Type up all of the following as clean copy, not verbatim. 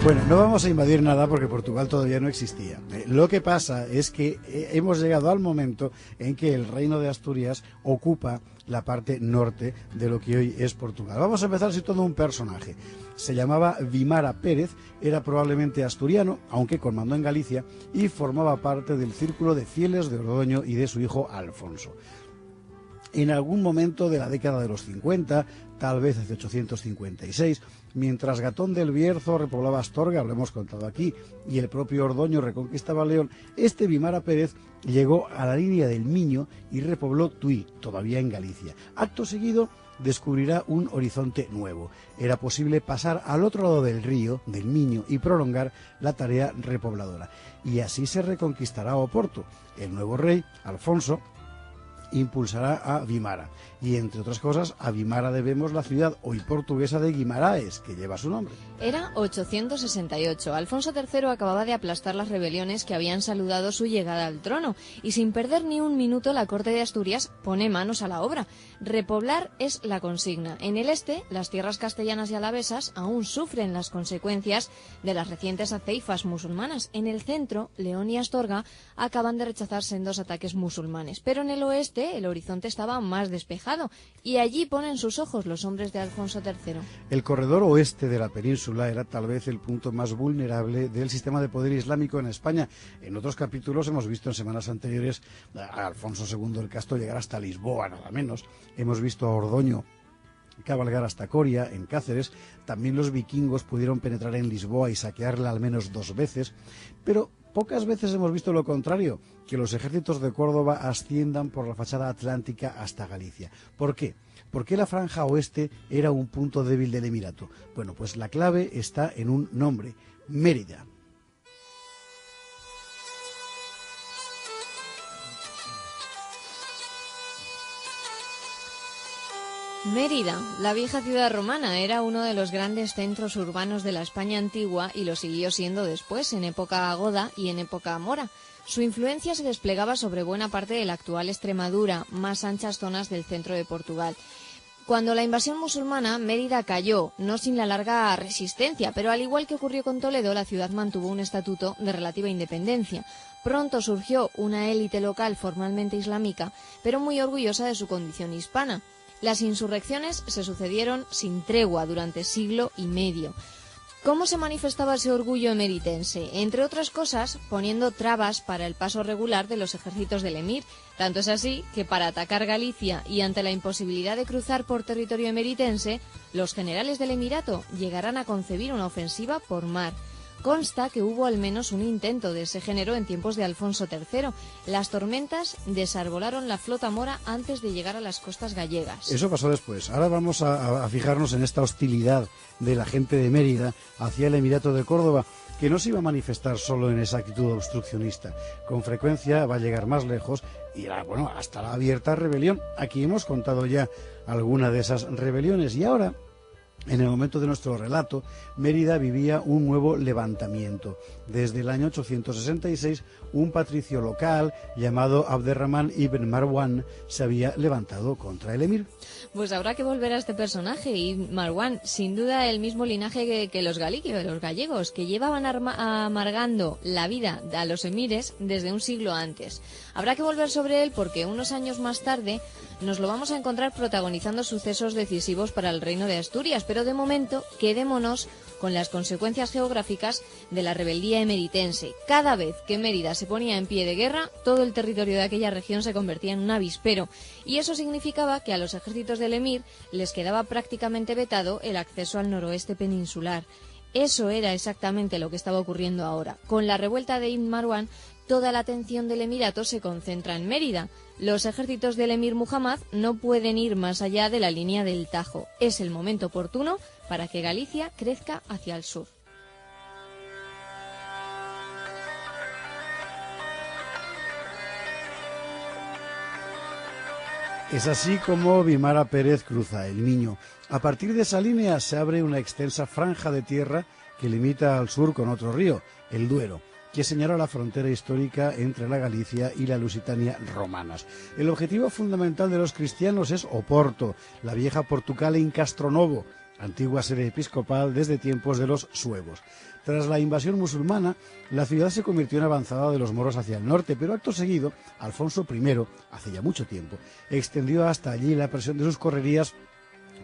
Bueno, no vamos a invadir nada porque Portugal todavía no existía. Lo que pasa es que hemos llegado al momento en que el Reino de Asturias ocupa la parte norte de lo que hoy es Portugal. Vamos a empezar situando un personaje. Se llamaba Vimara Pérez, era probablemente asturiano, aunque con mando en Galicia, y formaba parte del círculo de fieles de Ordoño y de su hijo Alfonso. En algún momento de la década de los 50, tal vez hace 856, mientras Gatón del Bierzo repoblaba Astorga, lo hemos contado aquí, y el propio Ordoño reconquistaba León, este Vimara Pérez llegó a la línea del Miño y repobló Tui, todavía en Galicia. Acto seguido descubrirá un horizonte nuevo. Era posible pasar al otro lado del río, del Miño, y prolongar la tarea repobladora. Y así se reconquistará Oporto. El nuevo rey, Alfonso, impulsará a Vimara, y entre otras cosas a Vimara debemos la ciudad hoy portuguesa de Guimaraes, que lleva su nombre. Era 868. Alfonso III acababa de aplastar las rebeliones que habían saludado su llegada al trono, y sin perder ni un minuto la corte de Asturias pone manos a la obra. Repoblar es la consigna. En el este, las tierras castellanas y alavesas aún sufren las consecuencias de las recientes aceifas musulmanas. En el centro, León y Astorga acaban de rechazar sendos ataques musulmanes, pero en el oeste el horizonte estaba más despejado, y allí ponen sus ojos los hombres de Alfonso III. El corredor oeste de la península era tal vez el punto más vulnerable del sistema de poder islámico en España. En otros capítulos hemos visto en semanas anteriores a Alfonso II el Casto llegar hasta Lisboa, nada menos. Hemos visto a Ordoño cabalgar hasta Coria, en Cáceres. También los vikingos pudieron penetrar en Lisboa y saquearla al menos 2 veces, pero pocas veces hemos visto lo contrario, que los ejércitos de Córdoba asciendan por la fachada atlántica hasta Galicia. ¿Por qué? ¿Por qué la franja oeste era un punto débil del Emirato? Bueno, pues la clave está en un nombre: Mérida. Mérida, la vieja ciudad romana, era uno de los grandes centros urbanos de la España antigua y lo siguió siendo después, en época goda y en época mora. Su influencia se desplegaba sobre buena parte de la actual Extremadura, más anchas zonas del centro de Portugal. Cuando la invasión musulmana, Mérida cayó, no sin la larga resistencia, pero al igual que ocurrió con Toledo, la ciudad mantuvo un estatuto de relativa independencia. Pronto surgió una élite local formalmente islámica, pero muy orgullosa de su condición hispana. Las insurrecciones se sucedieron sin tregua durante siglo y medio. ¿Cómo se manifestaba ese orgullo emeritense? Entre otras cosas, poniendo trabas para el paso regular de los ejércitos del emir. Tanto es así que para atacar Galicia y ante la imposibilidad de cruzar por territorio emeritense, los generales del emirato llegarán a concebir una ofensiva por mar. Consta que hubo al menos un intento de ese género en tiempos de Alfonso III. Las tormentas desarbolaron la flota mora antes de llegar a las costas gallegas. Eso pasó después. Ahora vamos a fijarnos en esta hostilidad de la gente de Mérida hacia el Emirato de Córdoba, que no se iba a manifestar solo en esa actitud obstruccionista. Con frecuencia va a llegar más lejos y hasta la abierta rebelión. Aquí hemos contado ya alguna de esas rebeliones y ahora, en el momento de nuestro relato, Mérida vivía un nuevo levantamiento. Desde el año 866, un patricio local llamado Abderramán ibn Marwan se había levantado contra el emir. Pues habrá que volver a este personaje, y Marwan, sin duda el mismo linaje que los gallegos, que llevaban amargando la vida a los emires desde un siglo antes. Habrá que volver sobre él porque unos años más tarde nos lo vamos a encontrar protagonizando sucesos decisivos para el reino de Asturias, pero de momento quedémonos con las consecuencias geográficas de la rebeldía emeritense. Cada vez que Mérida se ponía en pie de guerra, todo el territorio de aquella región se convertía en un avispero, y eso significaba que a los ejércitos del emir les quedaba prácticamente vetado el acceso al noroeste peninsular. Eso era exactamente lo que estaba ocurriendo ahora. Con la revuelta de Ibn Marwan, toda la atención del emirato se concentra en Mérida. Los ejércitos del emir Muhammad no pueden ir más allá de la línea del Tajo. Es el momento oportuno para que Galicia crezca hacia el sur. Es así como Vimara Pérez cruza el Miño. A partir de esa línea se abre una extensa franja de tierra que limita al sur con otro río, el Duero, que señala la frontera histórica entre la Galicia y la Lusitania romanas. El objetivo fundamental de los cristianos es Oporto, la vieja Portugal en Castronovo, antigua sede episcopal desde tiempos de los suevos. Tras la invasión musulmana, la ciudad se convirtió en avanzada de los moros hacia el norte, pero acto seguido, Alfonso I, hace ya mucho tiempo, extendió hasta allí la presión de sus correrías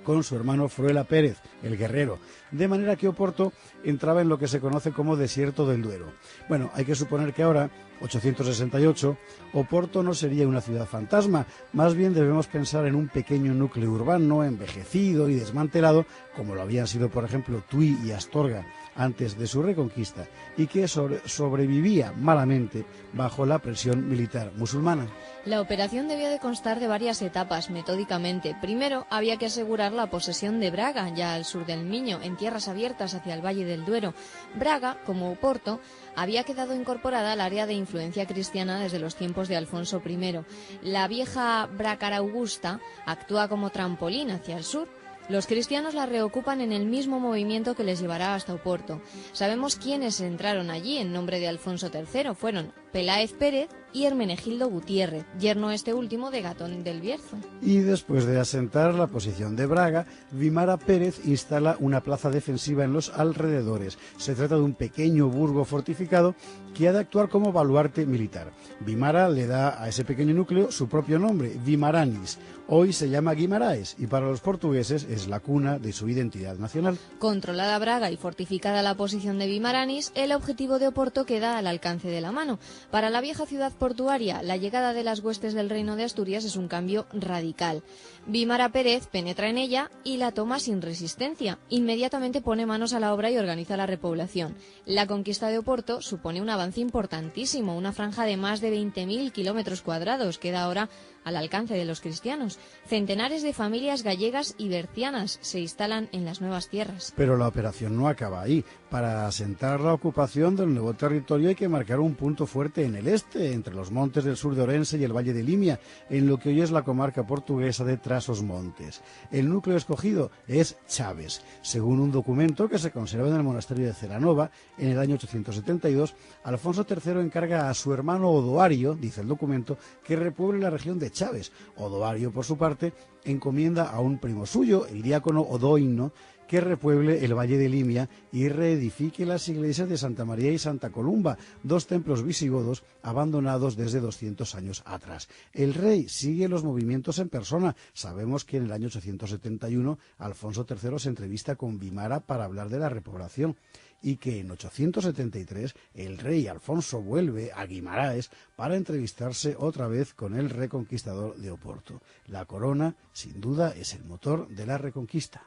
con su hermano Fruela Pérez, el guerrero, de manera que Oporto entraba en lo que se conoce como Desierto del Duero. Bueno, hay que suponer que ahora, 868, Oporto no sería una ciudad fantasma, más bien debemos pensar en un pequeño núcleo urbano envejecido y desmantelado, como lo habían sido, por ejemplo, Tui y Astorga antes de su reconquista, y que sobrevivía malamente bajo la presión militar musulmana. La operación debía de constar de varias etapas, metódicamente. Primero, había que asegurar la posesión de Braga, ya al sur del Miño, en tierras abiertas hacia el Valle del Duero. Braga, como Oporto, había quedado incorporada al área de influencia cristiana desde los tiempos de Alfonso I. La vieja Brácara Augusta actúa como trampolín hacia el sur. Los cristianos la reocupan en el mismo movimiento que les llevará hasta Oporto. Sabemos quiénes entraron allí en nombre de Alfonso III. Fueron Peláez Pérez y Hermenegildo Gutiérrez, yerno este último de Gatón del Bierzo. Y después de asentar la posición de Braga, Vimara Pérez instala una plaza defensiva en los alrededores. Se trata de un pequeño burgo fortificado que ha de actuar como baluarte militar. Vimara le da a ese pequeño núcleo su propio nombre, Vimaranis. Hoy se llama Guimaraes y para los portugueses es la cuna de su identidad nacional. Controlada Braga y fortificada la posición de Vimaranis, el objetivo de Oporto queda al alcance de la mano. Para la vieja ciudad portuaria, la llegada de las huestes del Reino de Asturias es un cambio radical. Vimara Pérez penetra en ella y la toma sin resistencia. Inmediatamente pone manos a la obra y organiza la repoblación. La conquista de Oporto supone un avance importantísimo, una franja de más de 20.000 kilómetros cuadrados, queda ahora al alcance de los cristianos. Centenares de familias gallegas y bercianas se instalan en las nuevas tierras. Pero la operación no acaba ahí. Para asentar la ocupación del nuevo territorio hay que marcar un punto fuerte en el este, entre los montes del sur de Orense y el Valle de Limia, en lo que hoy es la comarca portuguesa de Trás-os-Montes. El núcleo escogido es Chaves. Según un documento que se conserva en el monasterio de Celanova, en el año 872, Alfonso III encarga a su hermano Odoario, dice el documento, que repueble la región de Chaves. Odoario, por su parte, encomienda a un primo suyo, el diácono Odoino, que repueble el Valle de Limia y reedifique las iglesias de Santa María y Santa Columba, dos templos visigodos abandonados desde 200 años atrás. El rey sigue los movimientos en persona. Sabemos que en el año 871 Alfonso III se entrevista con Vimara para hablar de la repoblación y que en 873 el rey Alfonso vuelve a Guimaraes para entrevistarse otra vez con el reconquistador de Oporto. La corona, sin duda, es el motor de la reconquista.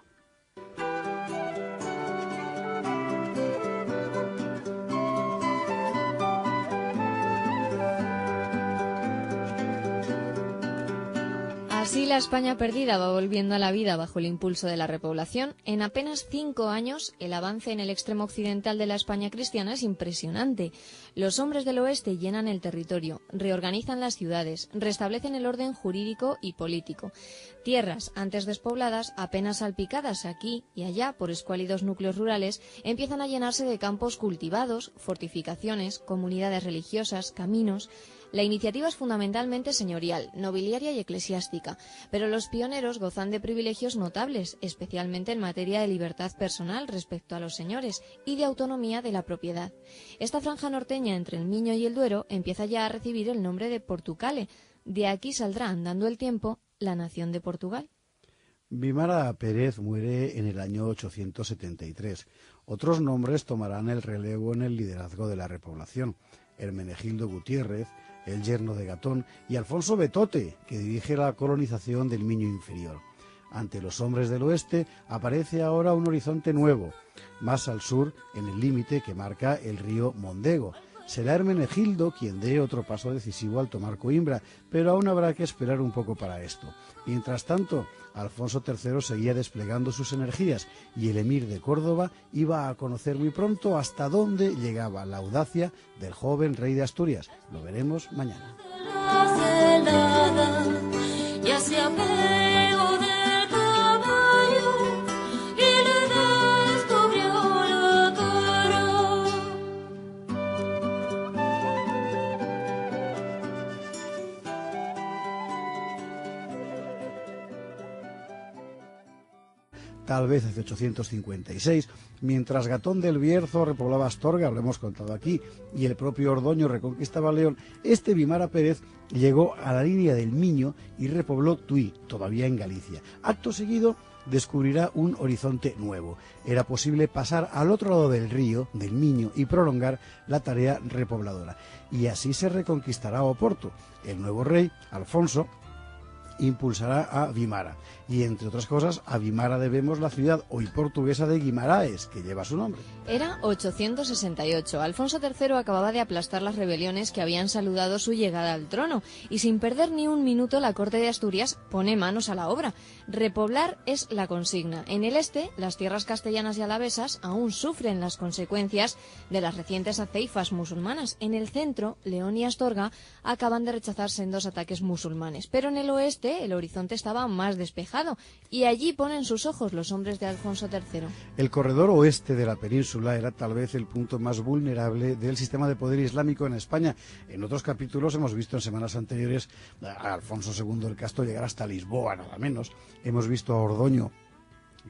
Así la España perdida va volviendo a la vida bajo el impulso de la repoblación. En apenas 5 años, el avance en el extremo occidental de la España cristiana es impresionante. Los hombres del oeste llenan el territorio, reorganizan las ciudades, restablecen el orden jurídico y político. Tierras antes despobladas, apenas salpicadas aquí y allá por escuálidos núcleos rurales, empiezan a llenarse de campos cultivados, fortificaciones, comunidades religiosas, caminos. La iniciativa es fundamentalmente señorial, nobiliaria y eclesiástica, pero los pioneros gozan de privilegios notables, especialmente en materia de libertad personal respecto a los señores y de autonomía de la propiedad. Esta franja norteña entre el Miño y el Duero empieza ya a recibir el nombre de Portucale. De aquí saldrá, andando el tiempo, la nación de Portugal. Vimara Pérez muere en el año 873. Otros nombres tomarán el relevo en el liderazgo de la repoblación. Hermenegildo Gutiérrez, el yerno de Gatón, y Alfonso Betote, que dirige la colonización del Miño inferior. Ante los hombres del oeste aparece ahora un horizonte nuevo, más al sur, en el límite que marca el río Mondego. Será Hermenegildo quien dé otro paso decisivo al tomar Coimbra, pero aún habrá que esperar un poco para esto. Mientras tanto, Alfonso III seguía desplegando sus energías y el emir de Córdoba iba a conocer muy pronto hasta dónde llegaba la audacia del joven rey de Asturias. Lo veremos mañana. tal vez hacia 856, mientras Gatón del Bierzo repoblaba Astorga, lo hemos contado aquí, y el propio Ordoño reconquistaba León. Este Vimara Pérez llegó a la línea del Miño y repobló Tui, todavía en Galicia. Acto seguido descubrirá un horizonte nuevo. Era posible pasar al otro lado del río, del Miño, y prolongar la tarea repobladora. Y así se reconquistará Oporto. El nuevo rey, Alfonso, impulsará a Vimara. Y entre otras cosas, a Vimara debemos la ciudad hoy portuguesa de Guimaraes, que lleva su nombre. Era 868. Alfonso III acababa de aplastar las rebeliones que habían saludado su llegada al trono, y sin perder ni un minuto la corte de Asturias pone manos a la obra. Repoblar es la consigna. En el este, las tierras castellanas y alavesas aún sufren las consecuencias de las recientes aceifas musulmanas. En el centro, León y Astorga acaban de rechazar sendos ataques musulmanes, pero en el oeste el horizonte estaba más despejado, y allí ponen sus ojos los hombres de Alfonso III. El corredor oeste de la península era tal vez el punto más vulnerable del sistema de poder islámico en España. En otros capítulos hemos visto en semanas anteriores a Alfonso II el Casto llegar hasta Lisboa, nada menos. Hemos visto a Ordoño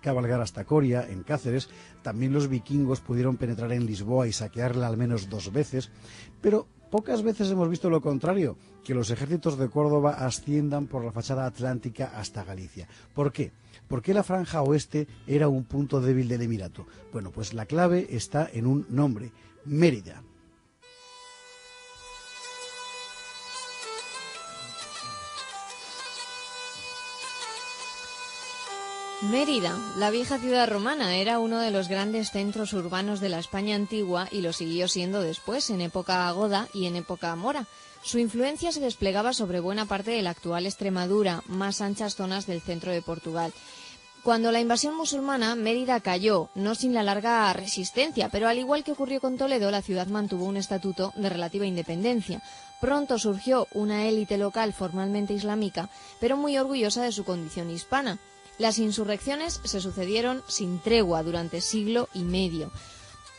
cabalgar hasta Coria, en Cáceres. También los vikingos pudieron penetrar en Lisboa y saquearla al menos 2 veces, pero pocas veces hemos visto lo contrario, que los ejércitos de Córdoba asciendan por la fachada atlántica hasta Galicia. ¿Por qué? ¿Por qué la franja oeste era un punto débil del Emirato? Bueno, pues la clave está en un nombre: Mérida. Mérida, la vieja ciudad romana, era uno de los grandes centros urbanos de la España antigua y lo siguió siendo después, en época goda y en época mora. Su influencia se desplegaba sobre buena parte de la actual Extremadura, más anchas zonas del centro de Portugal. Cuando la invasión musulmana, Mérida cayó, no sin la larga resistencia, pero al igual que ocurrió con Toledo, la ciudad mantuvo un estatuto de relativa independencia. Pronto surgió una élite local formalmente islámica, pero muy orgullosa de su condición hispana. Las insurrecciones se sucedieron sin tregua durante siglo y medio.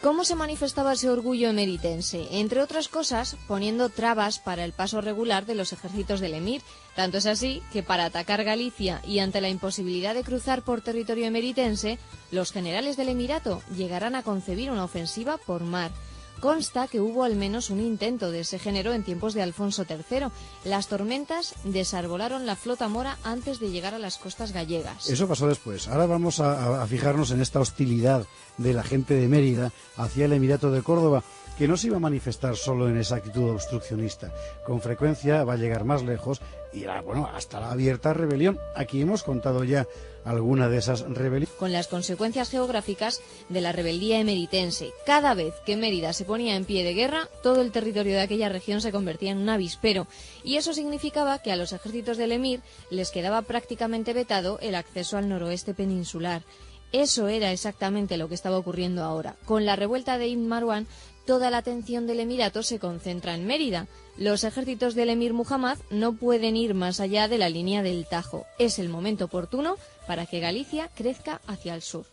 ¿Cómo se manifestaba ese orgullo emeritense? Entre otras cosas, poniendo trabas para el paso regular de los ejércitos del emir. Tanto es así que para atacar Galicia y ante la imposibilidad de cruzar por territorio emeritense, los generales del emirato llegarán a concebir una ofensiva por mar. Consta que hubo al menos un intento de ese género en tiempos de Alfonso III. Las tormentas desarbolaron la flota mora antes de llegar a las costas gallegas. Eso pasó después. Ahora vamos a fijarnos en esta hostilidad de la gente de Mérida hacia el Emirato de Córdoba, que no se iba a manifestar solo en esa actitud obstruccionista. Con frecuencia va a llegar más lejos y hasta la abierta rebelión. Aquí hemos contado ya alguna de esas rebeliones. Con las consecuencias geográficas de la rebeldía emeritense. Cada vez que Mérida se ponía en pie de guerra, todo el territorio de aquella región se convertía en un avispero, y eso significaba que a los ejércitos del emir les quedaba prácticamente vetado el acceso al noroeste peninsular. Eso era exactamente lo que estaba ocurriendo ahora. Con la revuelta de Ibn Marwan, toda la atención del Emirato se concentra en Mérida. Los ejércitos del emir Muhammad no pueden ir más allá de la línea del Tajo. Es el momento oportuno para que Galicia crezca hacia el sur.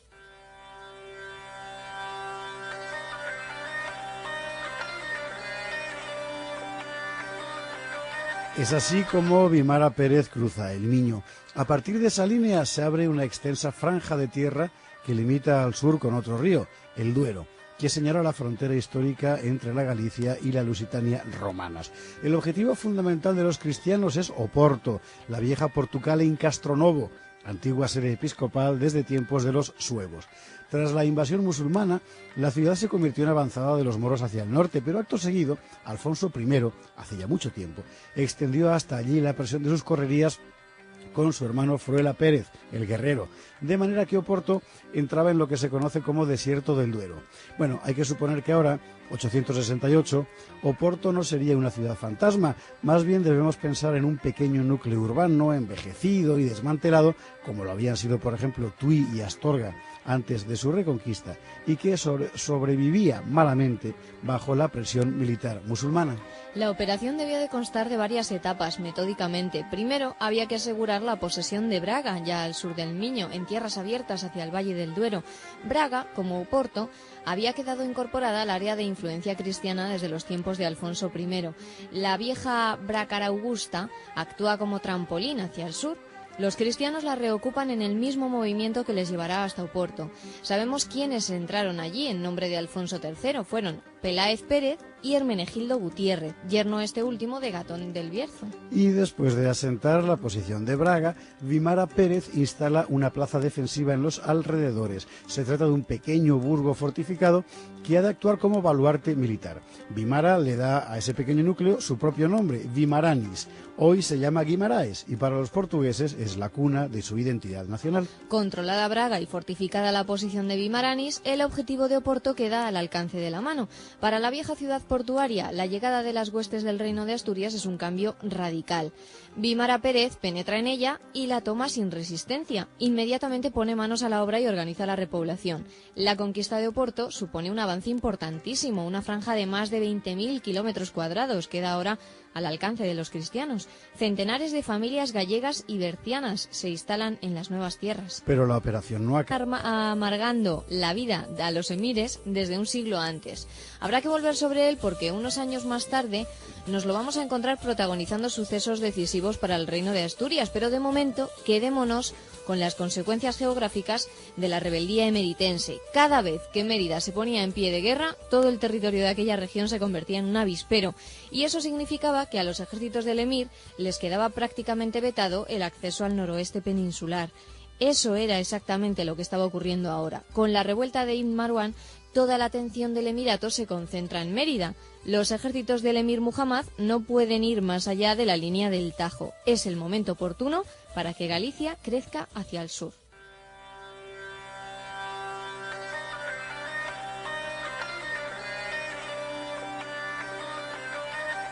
Es así como Vimara Pérez cruza el Miño. A partir de esa línea se abre una extensa franja de tierra que limita al sur con otro río, el Duero, que señala la frontera histórica entre la Galicia y la Lusitania romanas. El objetivo fundamental de los cristianos es Oporto, la vieja Portugal en Castronovo, antigua sede episcopal desde tiempos de los suevos. Tras la invasión musulmana, la ciudad se convirtió en avanzada de los moros hacia el norte, pero acto seguido, Alfonso I, hace ya mucho tiempo, extendió hasta allí la presión de sus correrías con su hermano Fruela Pérez, el guerrero, de manera que Oporto entraba en lo que se conoce como Desierto del Duero. Bueno, hay que suponer que ahora, 868, Oporto no sería una ciudad fantasma, más bien debemos pensar en un pequeño núcleo urbano envejecido y desmantelado, como lo habían sido, por ejemplo, Tui y Astorga antes de su reconquista, y que sobrevivía malamente bajo la presión militar musulmana. La operación debía de constar de varias etapas, metódicamente. Primero, había que asegurar la posesión de Braga, ya al sur del Miño, en tierras abiertas hacia el Valle del Duero. Braga, como Oporto, había quedado incorporada al área de influencia cristiana desde los tiempos de Alfonso I. La vieja Brácara Augusta actúa como trampolín hacia el sur. Los cristianos la reocupan en el mismo movimiento que les llevará hasta Oporto. Sabemos quiénes entraron allí en nombre de Alfonso III. Fueron Peláez Pérez y Hermenegildo Gutiérrez, yerno este último de Gatón del Bierzo. Y después de asentar la posición de Braga, Vimara Pérez instala una plaza defensiva en los alrededores. Se trata de un pequeño burgo fortificado que ha de actuar como baluarte militar. Vimara le da a ese pequeño núcleo su propio nombre, Vimaranis. Hoy se llama Guimaraes y para los portugueses es la cuna de su identidad nacional. Controlada Braga y fortificada la posición de Vimaranis, el objetivo de Oporto queda al alcance de la mano. Para la vieja ciudad portuaria, la llegada de las huestes del Reino de Asturias es un cambio radical. Vimara Pérez penetra en ella y la toma sin resistencia. Inmediatamente pone manos a la obra y organiza la repoblación. La conquista de Oporto supone un avance importantísimo, una franja de más de 20.000 kilómetros cuadrados queda ahora al alcance de los cristianos. Centenares de familias gallegas y bercianas se instalan en las nuevas tierras. Pero la operación no acaba amargando la vida a los emires desde un siglo antes. Habrá que volver sobre él porque unos años más tarde nos lo vamos a encontrar protagonizando sucesos decisivos para el Reino de Asturias, pero de momento quedémonos con las consecuencias geográficas de la rebeldía emeritense. Cada vez que Mérida se ponía en pie de guerra, todo el territorio de aquella región se convertía en un avispero, y eso significaba que a los ejércitos del emir les quedaba prácticamente vetado el acceso al noroeste peninsular. Eso era exactamente lo que estaba ocurriendo ahora. Con la revuelta de Ibn Marwan, toda la atención del emirato se concentra en Mérida. Los ejércitos del emir Muhammad no pueden ir más allá de la línea del Tajo. Es el momento oportuno para que Galicia crezca hacia el sur.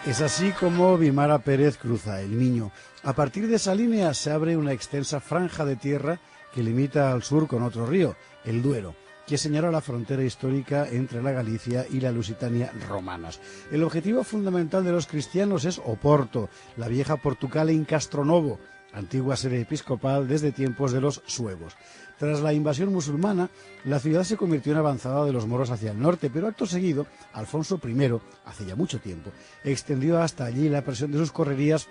Es así como Vimara Pérez cruza el Miño. A partir de esa línea se abre una extensa franja de tierra que limita al sur con otro río, el Duero, que señala la frontera histórica entre la Galicia y la Lusitania romanas. El objetivo fundamental de los cristianos es Oporto, la vieja Portugal en Castronovo, antigua sede episcopal desde tiempos de los suevos. Tras la invasión musulmana, la ciudad se convirtió en avanzada de los moros hacia el norte, pero acto seguido, Alfonso I, hace ya mucho tiempo, extendió hasta allí la presión de sus correrías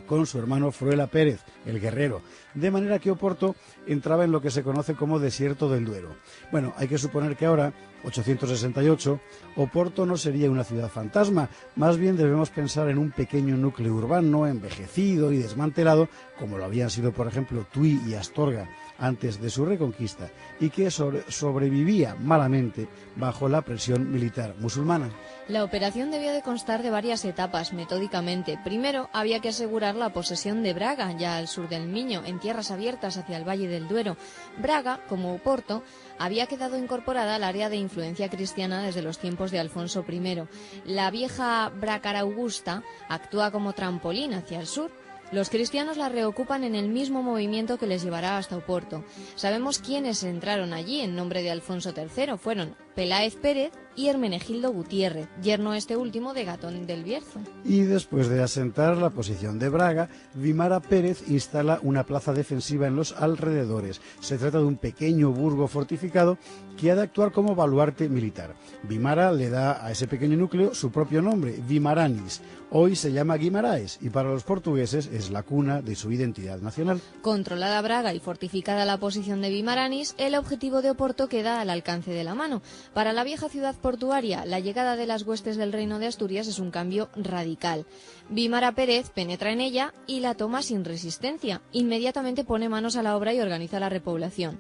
con su hermano Fruela Pérez, el guerrero, de manera que Oporto entraba en lo que se conoce como Desierto del Duero. Bueno, hay que suponer que ahora, 868, Oporto no sería una ciudad fantasma, más bien debemos pensar en un pequeño núcleo urbano envejecido y desmantelado, como lo habían sido, por ejemplo, Tui y Astorga, antes de su reconquista, y que sobrevivía malamente bajo la presión militar musulmana. La operación debió de constar de varias etapas, metódicamente. Primero, había que asegurar la posesión de Braga, ya al sur del Miño, en tierras abiertas hacia el Valle del Duero. Braga, como Oporto, había quedado incorporada al área de influencia cristiana desde los tiempos de Alfonso I. La vieja Brácara Augusta actúa como trampolín hacia el sur. Los cristianos la reocupan en el mismo movimiento que les llevará hasta Oporto. Sabemos quiénes entraron allí en nombre de Alfonso III. Fueron Peláez Pérez y Hermenegildo Gutiérrez, yerno este último de Gatón del Bierzo. Y después de asentar la posición de Braga, Vimara Pérez instala una plaza defensiva en los alrededores. Se trata de un pequeño burgo fortificado que ha de actuar como baluarte militar. Vimara le da a ese pequeño núcleo su propio nombre, Vimaranis. Hoy se llama Guimaraes y para los portugueses es la cuna de su identidad nacional. Controlada Braga y fortificada la posición de Vimaranis, el objetivo de Oporto queda al alcance de la mano. Para la vieja ciudad portuaria, la llegada de las huestes del Reino de Asturias es un cambio radical. Vimara Pérez penetra en ella y la toma sin resistencia. Inmediatamente pone manos a la obra y organiza la repoblación.